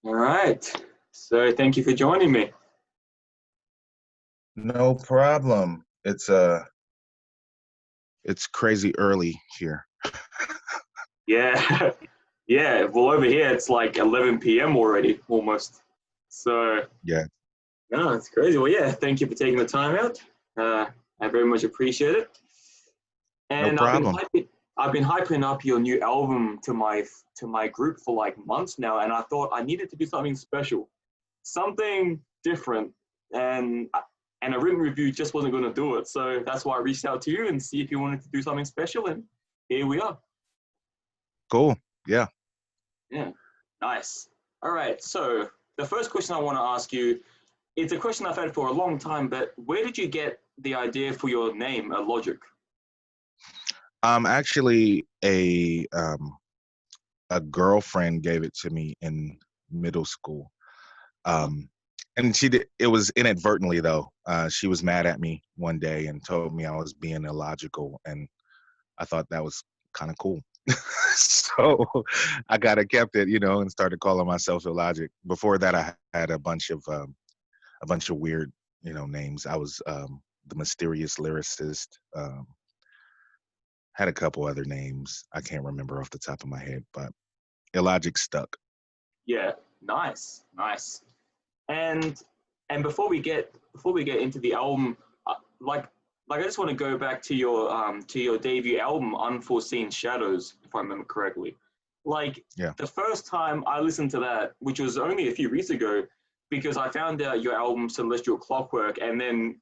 All right. So thank you for joining me. No problem. It's crazy early here. Yeah. Yeah. Well, over here it's like 11 p.m. already, almost. So Yeah, no, it's crazy. Well, yeah. Thank you for taking the time out. Uh, I very much appreciate it. no And problem. I've been hyping up your new album to my group for like months now, and I thought I needed to do something special, something different, and and a written review just wasn't going to do it. So that's why I reached out to you and see if you wanted to do something special, and here we are. Cool. Yeah. Yeah, nice. All right. So the first question I want to ask you, it's a question I've had for a long time, but where did you get the idea for your name, Illogic? Actually a girlfriend gave it to me in middle school. Uh-huh. Um and she did it was inadvertently though. She was mad at me one day and told me I was being illogical, and I thought that was kind of cool. So I kind of kept it, and started calling myself Illogic. Before that, I had a bunch of weird, names. I was the mysterious lyricist. Had a couple other names I can't remember off the top of my head, but Illogic stuck. Yeah, nice, nice. And before we get into the album, uh, like I just want to go back to your debut album, Unforeseen Shadows, if I remember correctly. Like Yeah. the first time I listened to that, which was only a few weeks ago, because I found out your album Celestial Clockwork, and then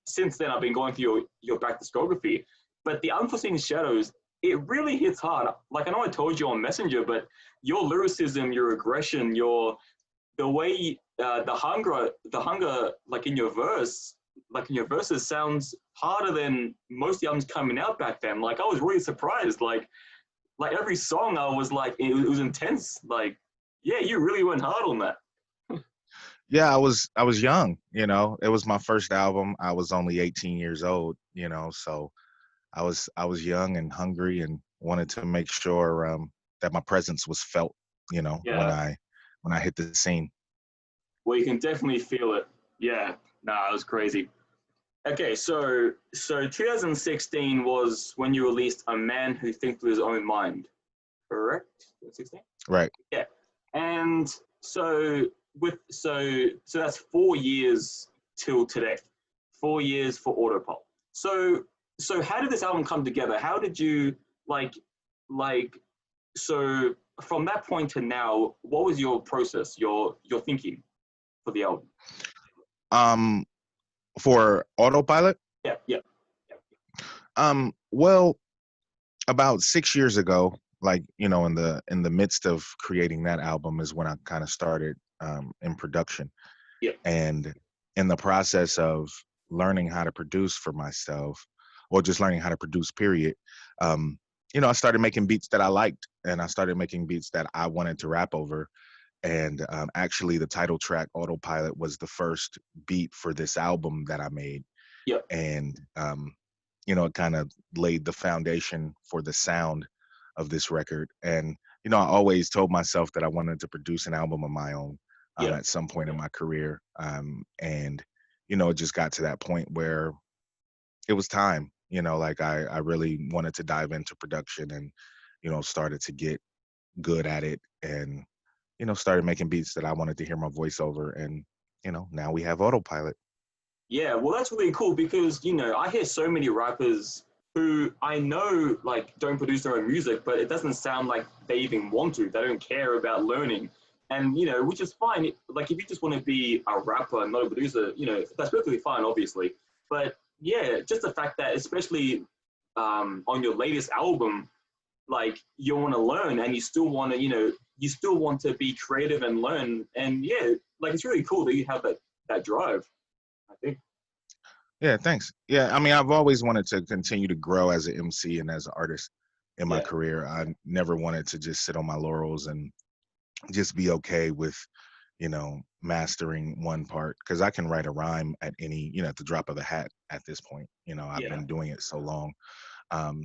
since then I've been going through your back discography. But the Unforeseen Shadows, it really hits hard. Like I know I told you on Messenger, but your lyricism, your aggression, your the way the hunger like in your verses sounds harder than most of the albums coming out back then. Like I was really surprised. Like every song I was like it was intense. Like yeah, you really went hard on that. Yeah, I was young, It was my first album. I was only 18 years old, so I was young and hungry and wanted to make sure that my presence was felt, when Yeah, I hit the scene. well you can definitely feel it. Yeah, nah, it was crazy. Okay, so 2016 was when you released A Man Who Thinks with His Own Mind, correct? 2016. Right. Yeah, and so so that's 4 years till today. 4 years for Autopop. So how did this album come together? How did you like like so from that point to now? What was your process? Your thinking for the album? Um, for Autopilot, Yeah, yeah, well, about 6 years ago, like, in the midst of creating that album is when I kind of started in production. yeah, And in the process of learning how to produce for myself, or just learning how to produce, period, um, I started making beats that I liked, and I started making beats that I wanted to rap over. And actually, the title track, Autopilot, was the first beat for this album that I made. yeah, And, it kind of laid the foundation for the sound of this record. And, I always told myself that I wanted to produce an album of my own yeah. at some point in my career. And, it just got to that point where it was time, like I really wanted to dive into production and, started to get good at it, and, started making beats that I wanted to hear my voice over. And, now we have Autopilot. Yeah, well, that's really cool because I hear so many rappers who I know like don't produce their own music, but it doesn't sound like they even want to. They don't care about learning, and which is fine. Like if you just want to be a rapper and not a producer, that's perfectly fine, obviously. But yeah, just the fact that especially on your latest album, like you want to learn and you still want to, you still want to be creative and learn, and yeah, like it's really cool that you have that drive. I think. Yeah, thanks. Yeah, I mean, I've always wanted to continue to grow as an MC and as an artist in my Yeah, career. I never wanted to just sit on my laurels and just be okay with, mastering one part, because I can write a rhyme at any, at the drop of a hat at this point. I've yeah, been doing it so long.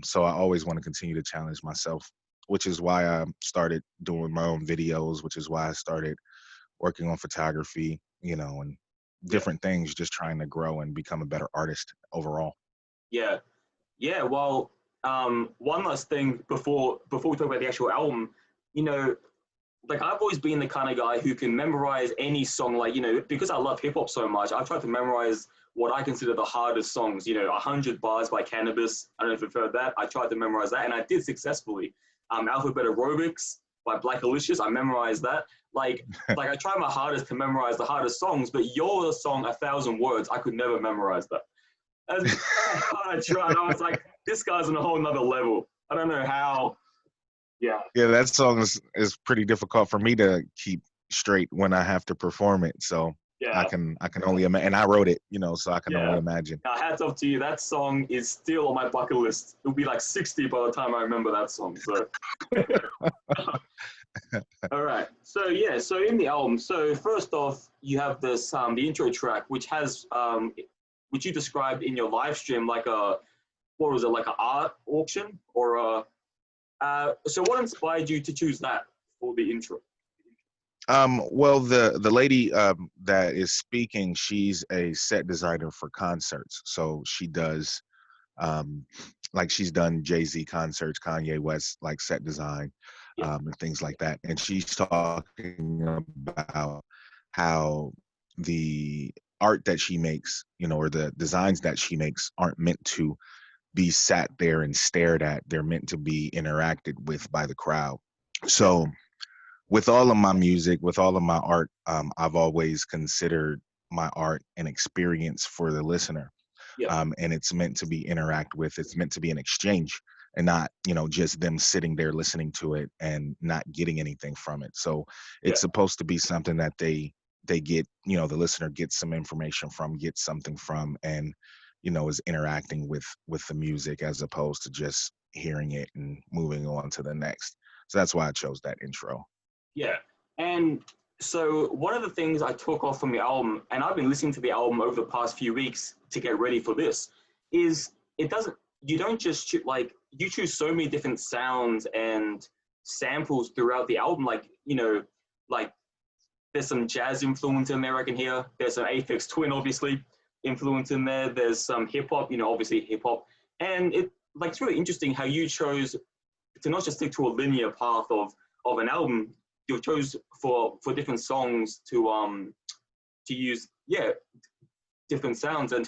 So I always want to continue to challenge myself which is why I started doing my own videos, which is why I started working on photography, and Yeah. different things, just trying to grow and become a better artist overall. Yeah. Yeah. Well, one last thing before we talk about the actual album, you know, like I've always been the kind of guy who can memorize any song. Like, because I love hip hop so much, I've tried to memorize what I consider the hardest songs. 100 Bars by Cannabis. I don't know if you've heard that. I tried to memorize that, and I did successfully. Alphabet Aerobics by Black Alicious. I memorized that. Like I tried my hardest to memorize the hardest songs, but your song, 1,000 Words, I could never memorize that. As hard I tried, I was like, this guy's on a whole nother level. I don't know how. Yeah. Yeah, that song is pretty difficult for me to keep straight when I have to perform it. So I Yeah. can only imagine, and I wrote it, so I can only Yeah. imagine. Hats off to you. That song is still on my bucket list. It'll be like 60 by the time I remember that song. So, all right. So yeah. So in the album, so first off, you have this the intro track, which has which you described in your live stream like what was it, like an art auction or a. So what inspired you to choose that for the intro? Well, the lady that is speaking, she's a set designer for concerts. So she does like she's done Jay-Z concerts, Kanye West, like set design, Yeah. and things like that. And she's talking about how the art that she makes, or the designs that she makes aren't meant to be sat there and stared at. They're meant to be interacted with by the crowd. Yeah. So with all of my music, with all of my art, I've always considered my art an experience for the listener. Yeah. And it's meant to be interact with. It's meant to be an exchange, and not just them sitting there listening to it and not getting anything from it. So Yeah. it's supposed to be something that they get, the listener gets some information from, gets something from, and is interacting with the music as opposed to just hearing it and moving on to the next. So that's why I chose that intro. Yeah. And so one of the things I took off from the album, and I've been listening to the album over the past few weeks to get ready for this, is you don't just like, you choose so many different sounds and samples throughout the album. Like there's some jazz influence in there I can hear. There's some Aphex Twin, obviously, influence in there. There's some hip hop, obviously hip hop. And it's really interesting how you chose to not just stick to a linear path of an album. You chose for different songs to use different sounds and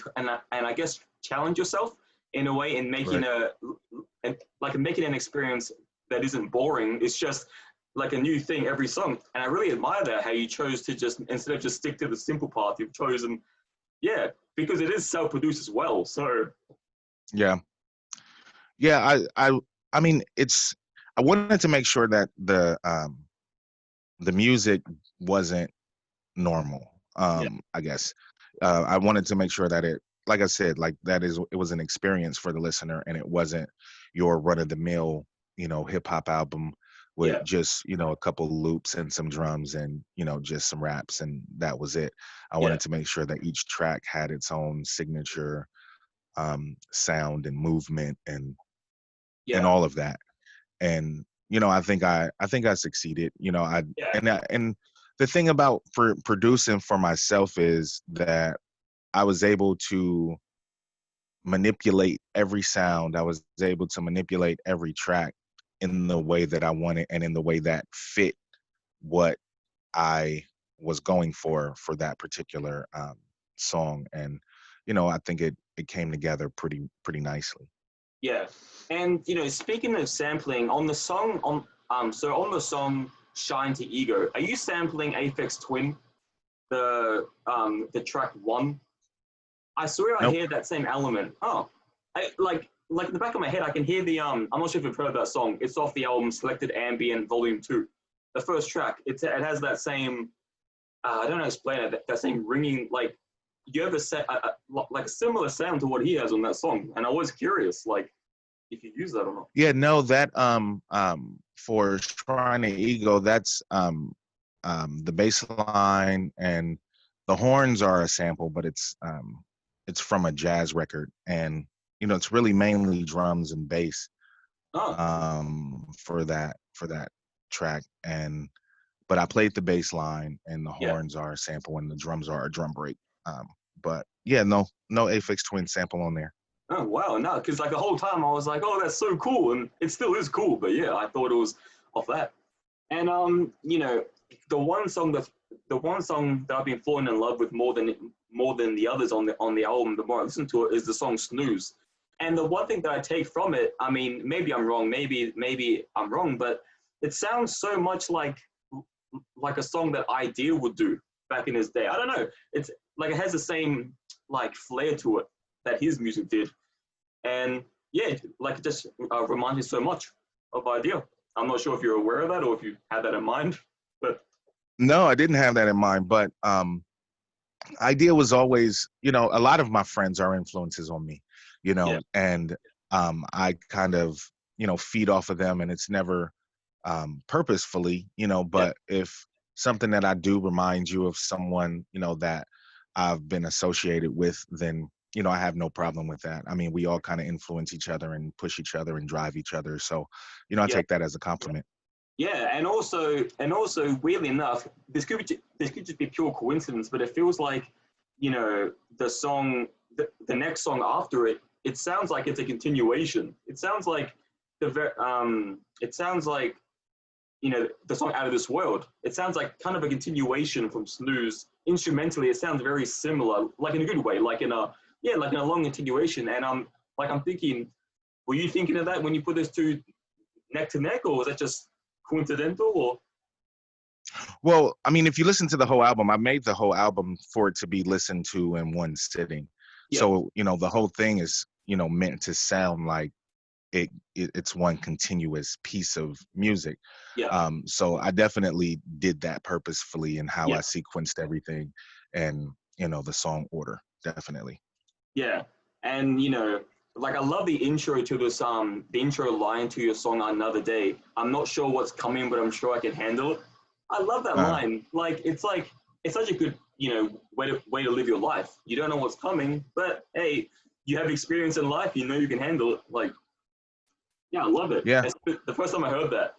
I guess challenge yourself in a way in making Right. making an experience that isn't boring. It's just like a new thing every song, and I really admire that, how you chose to just, instead of just stick to the simple path, you've chosen because it is self-produced as well. So Yeah. Yeah, I mean, I wanted to make sure that the music wasn't normal. yeah, I guess I wanted to make sure that it, like I said, like it was an experience for the listener, and it wasn't your run of the mill, hip hop album yeah, with just a couple loops and some drums and just some raps, and that was it. I yeah, wanted to make sure that each track had its own signature sound and movement and yeah, all of that. And I think I succeeded. yeah, And the thing about for producing for myself is that I was able to manipulate every sound. I was able to manipulate every track in the way that I wanted and in the way that fit what I was going for that particular song. And I think it came together pretty nicely. yeah. And speaking of sampling, on the song on the song Shine to Ego, are you sampling Aphex Twin, the track one? I swear I Nope. hear that same element. Oh, like in the back of my head, I can hear the I'm not sure if you've heard that song. It's off the album Selected Ambient Volume 2. The first track. It has that same. I don't know how to explain it. That same ringing. Like you have like a similar sound to what he has on that song. And I was curious, like if you use that or not. Yeah, no, that for Shrine of Ego, that's the bass line, and the horns are a sample, but it's from a jazz record, and it's really mainly drums and bass. Oh, for that track. But I played the bass line, and the yeah. horns are a sample, and the drums are a drum break. But yeah, no Aphex Twin sample on there. Oh wow, no, because like the whole time I was like, oh, that's so cool, and it still is cool. But yeah, I thought it was off that. And the one song that I've been falling in love with more than the others on the album, the more I listen to it, is the song Snooze. And the one thing that I take from it, I mean, maybe I'm wrong, maybe I'm wrong, but it sounds so much like a song that Ideal would do back in his day. I don't know. It's like it has the same like flair to it that his music did, and yeah, like it just reminds me so much of Ideal. I'm not sure if you're aware of that or if you had that in mind, but No, I didn't have that in mind, but idea was always, a lot of my friends are influences on me, yeah, and I kind of, feed off of them, and it's never purposefully, yeah, but if something that I do reminds you of someone, that I've been associated with, then, I have no problem with that. I mean, we all kind of influence each other and push each other and drive each other. So, I yeah. take that as a compliment. Yeah, and also, weirdly enough, this could just be pure coincidence, but it feels like, the song, the next song after it, it sounds like it's a continuation. It sounds like it sounds like the song Out of This World. It sounds like kind of a continuation from Snooze. Instrumentally, it sounds very similar, like in a good way, like in a long continuation. And I'm thinking, were you thinking of that when you put those two neck to neck, or was that just coincidental? Or Well, I mean, if you listen to the whole album, I made the whole album for it to be listened to in one sitting. yeah, So, the whole thing is, meant to sound like it's one continuous piece of music. yeah, So I definitely did that purposefully in how yeah, I sequenced everything and, the song order, definitely. yeah. And like I love the intro to this the intro line to your song Another Day. I'm not sure what's coming, but I'm sure I can handle it. I love that Uh, line. Like it's such a good, way to live your life. You don't know what's coming, but hey, you have experience in life, you know you can handle it. Like, yeah, I love it. yeah. It's the first time I heard that.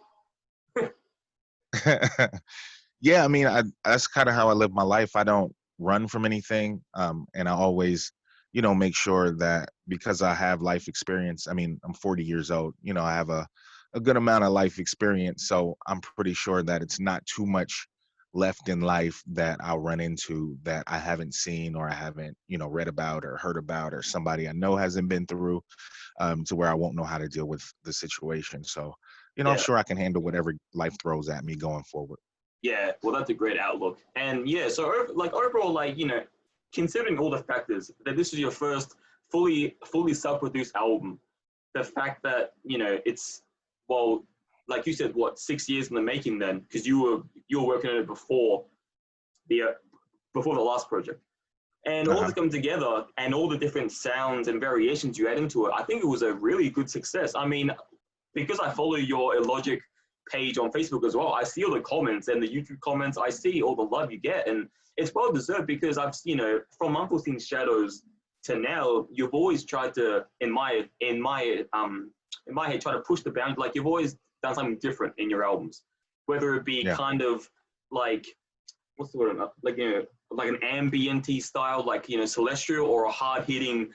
Yeah, I mean, that's kind of how I live my life. I don't run from anything, and I always, make sure that because I have life experience. I mean, I'm 40 years old. I have a good amount of life experience, so I'm pretty sure that it's not too much left in life that I'll run into that I haven't seen or I haven't, read about or heard about or somebody I know hasn't been through, to where I won't know how to deal with the situation. So, I'm Yeah. sure I can handle whatever life throws at me going forward. Yeah, well, that's a great outlook. And yeah, so like overall, like considering all the factors that this is your first fully self-produced album, the fact that it's well, like you said, what 6 years in the making then, because you were working on it the before the last project, and all Uh-huh. to come together and all the different sounds and variations you add into it, I think it was a really good success. I mean, because I follow your Illogic page on Facebook as well, I see all the comments and the YouTube comments. I see all the love you get, and it's well deserved because I've from Unforeseen Shadows to now, you've always tried to, in my head, try to push the boundary. Like you've always done something different in your albums, whether it be Yeah. kind of like what's the word? Like like an ambienty style, like celestial, or a hard hitting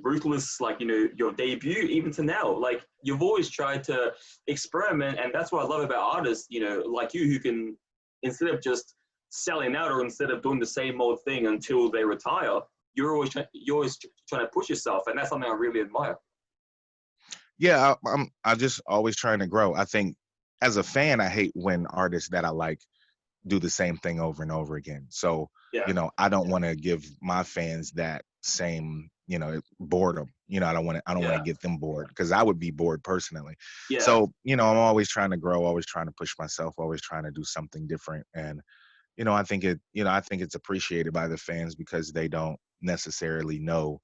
ruthless, like your debut, even to now. Like you've always tried to experiment, and that's what I love about artists, like you, who can, instead of just selling out or instead of doing the same old thing until they retire, you're always trying to push yourself, and that's something I really admire. Yeah, I just always trying to grow. I think as a fan, I hate when artists that I like do the same thing over and over again. So, Yeah, I don't want to give my fans that same, boredom. I don't want to yeah, get them bored because I would be bored personally. yeah, So, I'm always trying to grow, always trying to push myself, always trying to do something different. And, I think it's appreciated by the fans because they don't necessarily know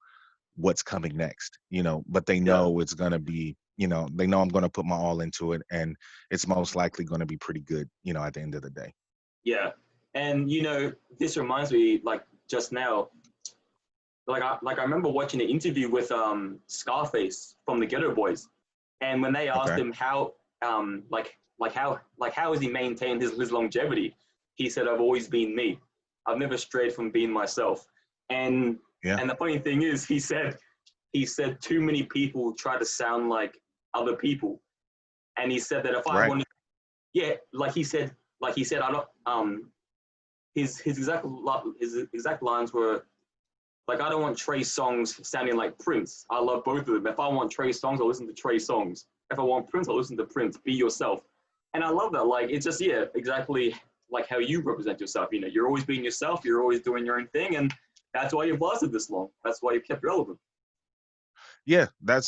what's coming next, but they yeah, know it's going to be, they know I'm going to put my all into it, and it's most likely going to be pretty good, at the end of the day. yeah. And this reminds me, like just now, like I remember watching an interview with Scarface from the Ghetto Boys, And when they asked Okay. him how, how has he maintained his longevity, he said, "I've always been me. I've never strayed from being myself." And Yeah. and the funny thing is, he said too many people try to sound like other people, and he said that if I Right. wanted, yeah, like he said, I don't. His exact lines were like, "I don't want Trey songs sounding like Prince. I love both of them. If I want Trey songs, I'll listen to Trey songs. If I want Prince, I'll listen to Prince. Be yourself." And I love that. Like, it's just, yeah, exactly like how you represent yourself. You know, you're always being yourself. You're always doing your own thing, and that's why you've lasted this long. That's why you've kept relevant. Yeah, I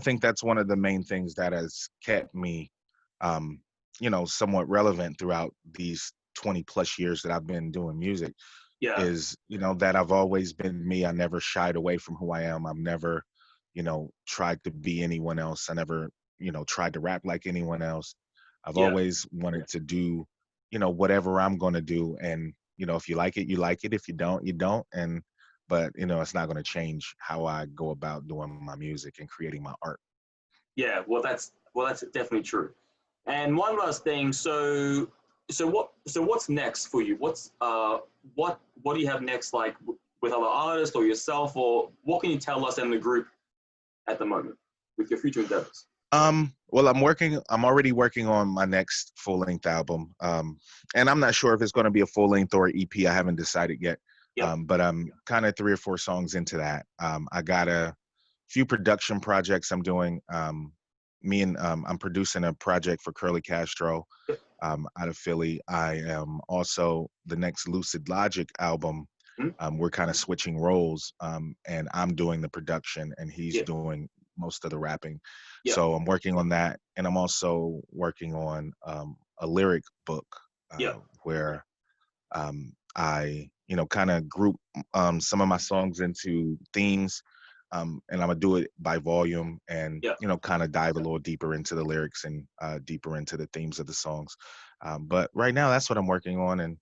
think that's one of the main things that has kept me, um, somewhat relevant throughout these 20 plus years that I've been doing music Yeah, is, that I've always been me. I never shied away from who I am. I've never, tried to be anyone else. I never, tried to rap like anyone else. I've yeah, always wanted to do, whatever I'm going to do. And, if you like it, you like it. If you don't, you don't. But it's not going to change how I go about doing my music and creating my art. yeah. Well, that's definitely true. And one last thing. So what's next for you? What do you have next? Like with other artists or yourself, or what can you tell us in the group at the moment with your future endeavors? Well, I'm already working on my next full-length album. And I'm not sure if it's going to be a full-length or EP. I haven't decided yet. Yep. But I'm kind of 3 or 4 songs into that. I got a few production projects I'm doing. I'm producing a project for Curly Castro, Yep. out of Philly. I am also the next Lucid Logic album. Mhm. We're kind of switching roles, and I'm doing the production, and he's Yep. doing most of the rapping. Yep. So I'm working on that, and I'm also working on a lyric book Yep. where I, kind of group some of my songs into themes, and I'm gonna do it by volume, and Yep. kind of dive a little deeper into the lyrics and deeper into the themes of the songs. But right now, that's what I'm working on, and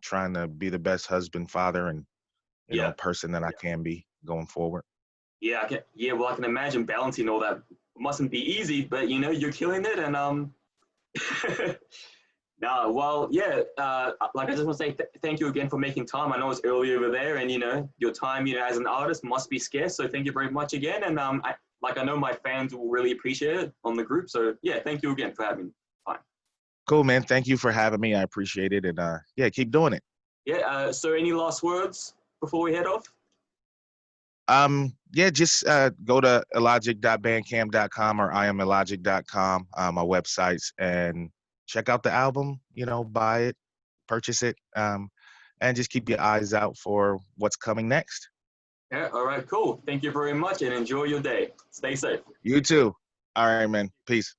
trying to be the best husband, father, and Yeah. person that I can be going forward. Yeah. Well, I can imagine balancing all that mustn't be easy, but you're killing it, and No, well, yeah. Like I just want to say thank you again for making time. I know it's early over there, and your time, as an artist must be scarce. So thank you very much again. And I know my fans will really appreciate it on the group. So yeah, thank you again for having time. Cool, man. Thank you for having me. I appreciate it, and yeah, keep doing it. Yeah. So any last words before we head off? Yeah, just go to illogic.bandcamp.com or iamillogic.com, my websites, and check out the album, buy it, purchase it, and just keep your eyes out for what's coming next. Yeah. All right. Cool. Thank you very much, and enjoy your day. Stay safe. You too. All right, man. Peace.